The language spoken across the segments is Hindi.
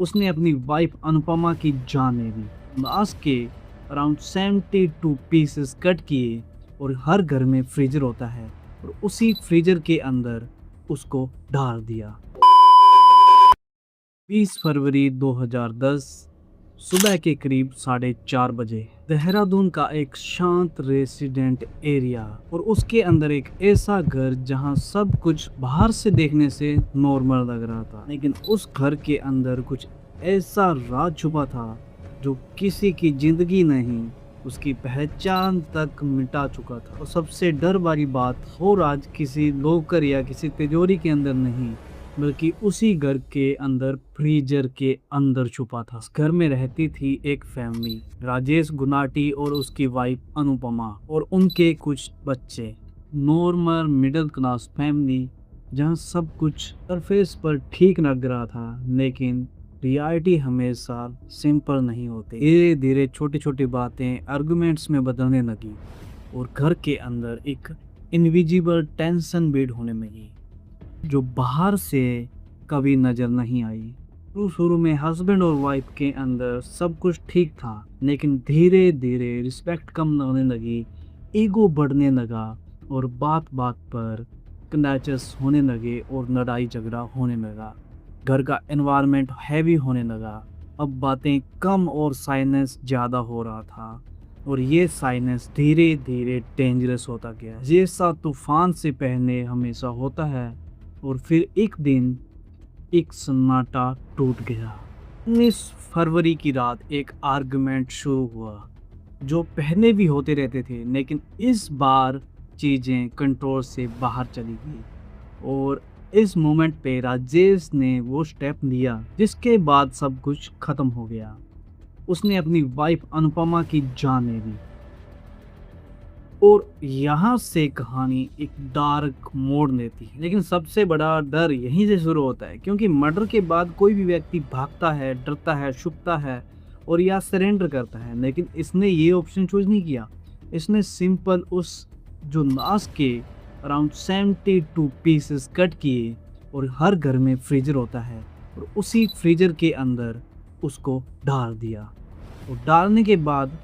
उसने अपनी वाइफ अनुपमा की जान ले ली। मांस के अराउंड 72 पीसेस कट किए और हर घर में फ्रीजर होता है और उसी फ्रीजर के अंदर उसको डाल दिया। 20 फरवरी 2010 सुबह के करीब 4:30 बजे देहरादून का एक शांत रेसिडेंट एरिया और उसके अंदर एक ऐसा घर जहां सब कुछ बाहर से देखने से नॉर्मल लग रहा था, लेकिन उस घर के अंदर कुछ ऐसा राज छुपा था जो किसी की जिंदगी नहीं, उसकी पहचान तक मिटा चुका था। और सबसे डर वाली बात, वो राज किसी लॉकर या किसी तिजोरी के अंदर नहीं, बल्कि उसी घर के अंदर फ्रीजर के अंदर छुपा था। इस घर में रहती थी एक फैमिली, राजेश गुनाटी और उसकी वाइफ अनुपमा और उनके कुछ बच्चे। नॉर्मल मिडिल क्लास फैमिली जहां सब कुछ सरफेस पर ठीक लग रहा था, लेकिन रियलिटी हमेशा सिंपल नहीं होती। धीरे धीरे छोटी छोटी बातें आर्गुमेंट्स में बदलने लगी और घर के अंदर एक इनविजिबल टेंशन बिल्ड होने लगी जो बाहर से कभी नजर नहीं आई। शुरू शुरू में हस्बैंड और वाइफ के अंदर सब कुछ ठीक था, लेकिन धीरे धीरे रिस्पेक्ट कम होने लगी, ईगो बढ़ने लगा और बात बात पर क्लैशेस होने लगे और लड़ाई झगड़ा होने लगा। घर का एनवायरनमेंट हैवी होने लगा। अब बातें कम और साइलेंस ज़्यादा हो रहा था और ये साइलेंस धीरे धीरे डेंजरस होता गया, जैसा तूफान से पहले हमेशा होता है। और फिर एक दिन एक सन्नाटा टूट गया। 19 फरवरी की रात एक आर्गुमेंट शुरू हुआ जो पहले भी होते रहते थे, लेकिन इस बार चीज़ें कंट्रोल से बाहर चली गई। और इस मोमेंट पे राजेश ने वो स्टेप लिया जिसके बाद सब कुछ खत्म हो गया। उसने अपनी वाइफ अनुपमा की जान ले ली। और यहाँ से कहानी एक डार्क मोड़ लेती है, लेकिन सबसे बड़ा डर यहीं से शुरू होता है, क्योंकि मर्डर के बाद कोई भी व्यक्ति भागता है, डरता है, छुपता है और या सरेंडर करता है, लेकिन इसने ये ऑप्शन चूज नहीं किया। इसने सिंपल उस जो लाश के अराउंड 72 पीसेस कट किए और हर घर में फ्रीजर होता है और उसी फ्रीजर के अंदर उसको डाल दिया। और डालने के बाद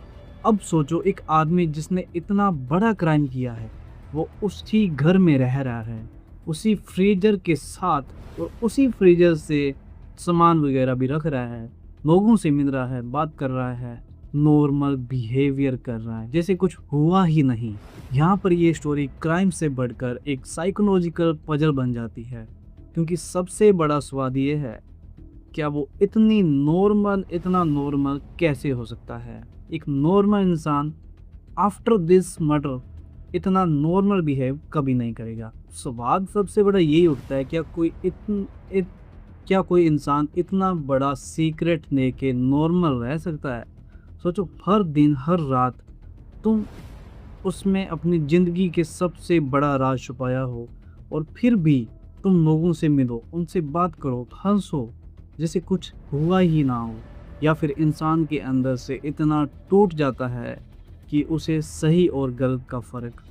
अब सोचो, एक आदमी जिसने इतना बड़ा क्राइम किया है वो उसी घर में रह रहा है, उसी फ्रीजर के साथ, और उसी फ्रीजर से सामान वगैरह भी रख रहा है, लोगों से मिल रहा है, बात कर रहा है, नॉर्मल बिहेवियर कर रहा है जैसे कुछ हुआ ही नहीं। यहाँ पर ये स्टोरी क्राइम से बढ़कर एक साइकोलॉजिकल पजल बन जाती है, क्योंकि सबसे बड़ा स्वाद ये है, क्या वो इतना नॉर्मल कैसे हो सकता है? एक नॉर्मल इंसान आफ्टर दिस मर्डर इतना नॉर्मल बिहेव कभी नहीं करेगा। सवाल सबसे बड़ा यही उठता है, क्या कोई इंसान इतना बड़ा सीक्रेट लेके नॉर्मल रह सकता है? सोचो, हर दिन हर रात तुम उसमें अपनी ज़िंदगी के सबसे बड़ा राज छुपाया हो और फिर भी तुम लोगों से मिलो, उनसे बात करो, हंसो जैसे कुछ हुआ ही ना हो। या फिर इंसान के अंदर से इतना टूट जाता है कि उसे सही और गलत का फ़र्क।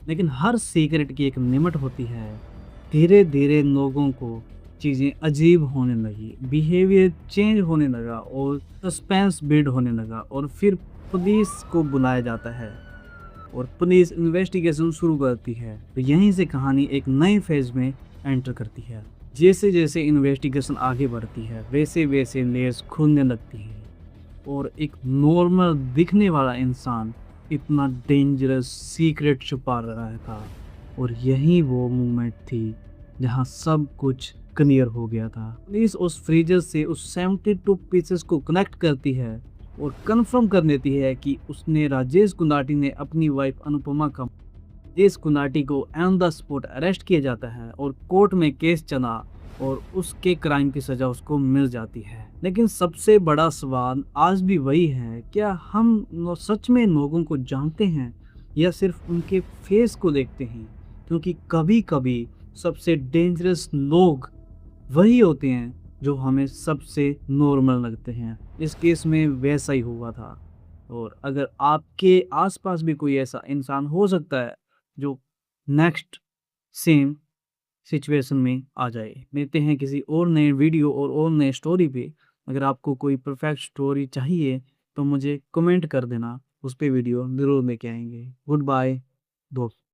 लेकिन हर सीक्रेट की एक लिमिट होती है। धीरे धीरे लोगों को चीज़ें अजीब होने लगी, बिहेवियर चेंज होने लगा और सस्पेंस बिल्ड होने लगा। और फिर पुलिस को बुलाया जाता है और पुलिस इन्वेस्टिगेशन शुरू करती है। तो यहीं से कहानी एक नए फेज में एंटर करती है। जैसे जैसे इन्वेस्टिगेशन आगे बढ़ती है वैसे वैसे लेयर्स खुलने लगती हैं और एक नॉर्मल दिखने वाला इंसान इतना डेंजरस सीक्रेट छुपा रहा था। और यही वो मोमेंट थी जहां सब कुछ क्लियर हो गया था। पुलिस उस फ्रीजर से उस 72 पीसेस को कनेक्ट करती है और कंफर्म कर लेती है कि उसने राजेश गुलाटी ने अपनी वाइफ अनुपमा का। राजेश गुलाटी को ऑन द स्पॉट अरेस्ट किया जाता है और कोर्ट में केस चला और उसके क्राइम की सजा उसको मिल जाती है। लेकिन सबसे बड़ा सवाल आज भी वही है, क्या हम सच में लोगों को जानते हैं या सिर्फ उनके फेस को देखते हैं? क्योंकि कभी कभी सबसे डेंजरस लोग वही होते हैं जो हमें सबसे नॉर्मल लगते हैं। इस केस में वैसा ही हुआ था। और अगर आपके आसपास भी कोई ऐसा इंसान हो सकता है जो नेक्स्ट सेम सिचुएशन में आ जाए। मिलते हैं किसी और नए वीडियो और नए स्टोरी पे। अगर आपको कोई परफेक्ट स्टोरी चाहिए तो मुझे कमेंट कर देना, उस पे वीडियो ज़रूर लेके आएँगे। गुड बाय दोस्त।